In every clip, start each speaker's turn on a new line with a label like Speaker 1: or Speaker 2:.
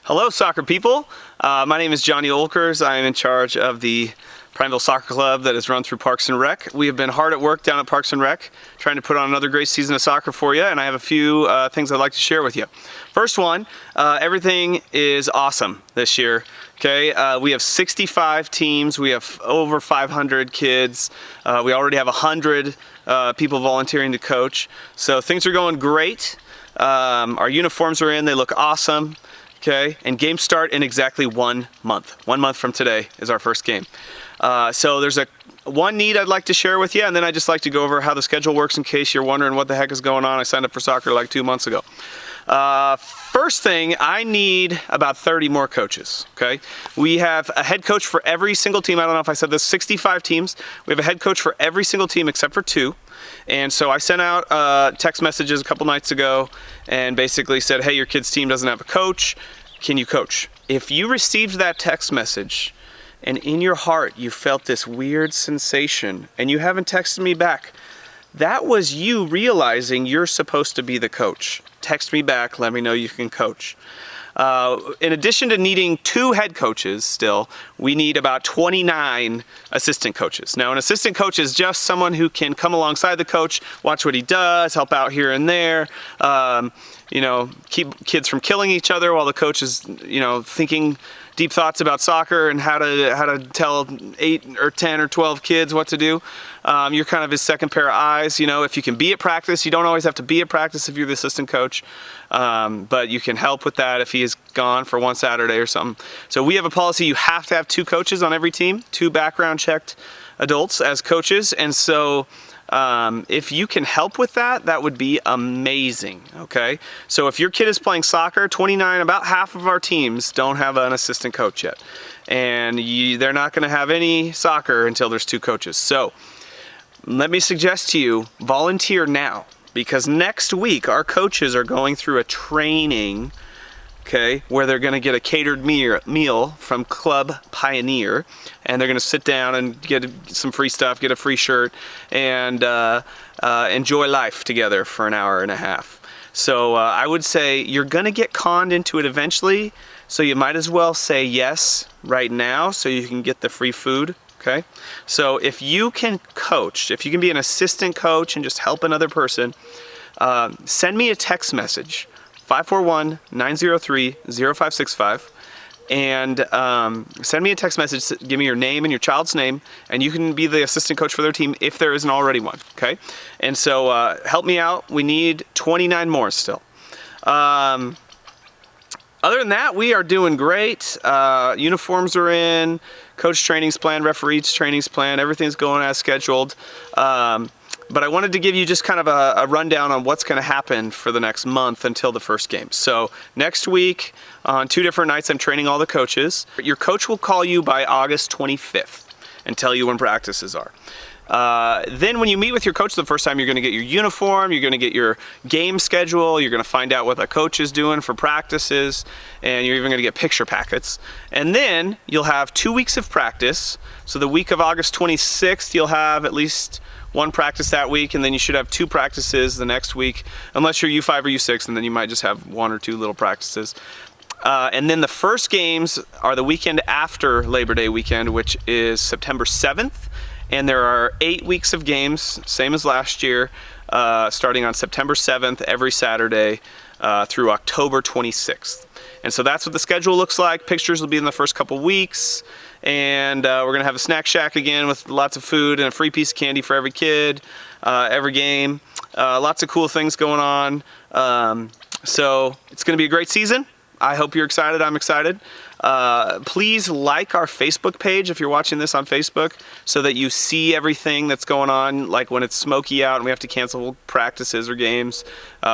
Speaker 1: Hello, soccer people. My name is Johnny Olkers. I am in charge of the Prineville Soccer Club that is run through Parks and Rec. We have been hard at work down at Parks and Rec trying to put on another great season of soccer for you, and I have a few things I'd like to share with you. First one, everything is awesome this year. Okay, we have 65 teams. We have over 500 kids. We already have 100 people volunteering to coach. So things are going great. Our uniforms are in. They look awesome. Okay, and games start in exactly 1 month. 1 month from today is our first game. So there's one need I'd like to share with you, and then I'd just like to go over how the schedule works in case you're wondering what the heck is going on. I signed up for soccer like 2 months ago. First thing, I need about 30 more coaches, okay? We have a head coach for every single team. I don't know if I said this, 65 teams. We have a head coach for every single team except for 2. And so I sent out text messages a couple nights ago and basically said, hey, your kid's team doesn't have a coach. Can you coach? If you received that text message and in your heart you felt this weird sensation and you haven't texted me back, that was you realizing you're supposed to be the coach. Text me back, let me know you can coach. In addition to needing 2 head coaches still, we need about 29 assistant coaches. Now, an assistant coach is just someone who can come alongside the coach, watch what he does, help out here and there, keep kids from killing each other while the coach is, thinking deep thoughts about soccer and how to tell 8 or 10 or 12 kids what to do. You're kind of his second pair of eyes. If you can be at practice, you don't always have to be at practice if you're the assistant coach, but you can help with that if he is gone for one Saturday or something. So we have a policy, you have to have 2 coaches on every team, 2 background checked adults as coaches, and so if you can help with that, that would be amazing, okay? So if your kid is playing soccer, 29, about half of our teams don't have an assistant coach yet. And they're not gonna have any soccer until there's 2 coaches. So let me suggest to you, volunteer now, because next week our coaches are going through a training, okay, where they're gonna get a catered meal from Club Pioneer, and they're gonna sit down and get some free stuff, get a free shirt, and enjoy life together for an hour and a half. So I would say you're gonna get conned into it eventually, so you might as well say yes right now so you can get the free food, okay? So if you can coach, if you can be an assistant coach and just help another person, send me a text message, 541-903-0565, and send me a text message, give me your name and your child's name, and you can be the assistant coach for their team if there isn't already one, okay? And so help me out. We need 29 more still. Other than that, we are doing great. Uniforms are in, coach training's planned, referees training's planned, everything's going as scheduled. But I wanted to give you just kind of a rundown on what's going to happen for the next month until the first game. So next week, on 2 different nights, I'm training all the coaches. Your coach will call you by August 25th and tell you when practices are. Then when you meet with your coach the first time, you're going to get your uniform, you're going to get your game schedule, you're going to find out what the coach is doing for practices, and you're even going to get picture packets. And then you'll have 2 weeks of practice. So the week of August 26th, you'll have at least 1 practice that week, and then you should have 2 practices the next week, unless you're U5 or U6, and then you might just have 1 or 2 little practices. And then the first games are the weekend after Labor Day weekend, which is September 7th. And there are 8 weeks of games, same as last year, starting on September 7th every Saturday through October 26th. And so that's what the schedule looks like. Pictures will be in the first couple weeks. And we're gonna have a snack shack again with lots of food and a free piece of candy for every kid, every game. Lots of cool things going on. So it's gonna be a great season. I hope you're excited, I'm excited. Please like our Facebook page if you're watching this on Facebook so that you see everything that's going on, like when it's smoky out and we have to cancel practices or games.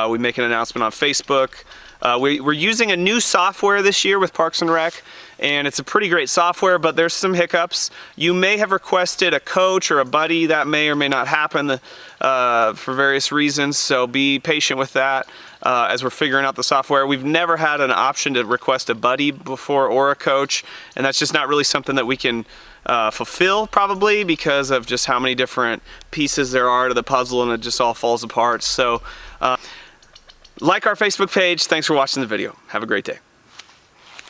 Speaker 1: We make an announcement on Facebook. We're using a new software this year with Parks and Rec, and it's a pretty great software, but there's some hiccups. You may have requested a coach or a buddy. That may or may not happen for various reasons, so be patient with that as we're figuring out the software. We've never had an option to request a buddy before or a coach, and that's just not really something that we can fulfill probably because of just how many different pieces there are to the puzzle, and it just all falls apart. So like our Facebook page. Thanks for watching the video. Have a great day.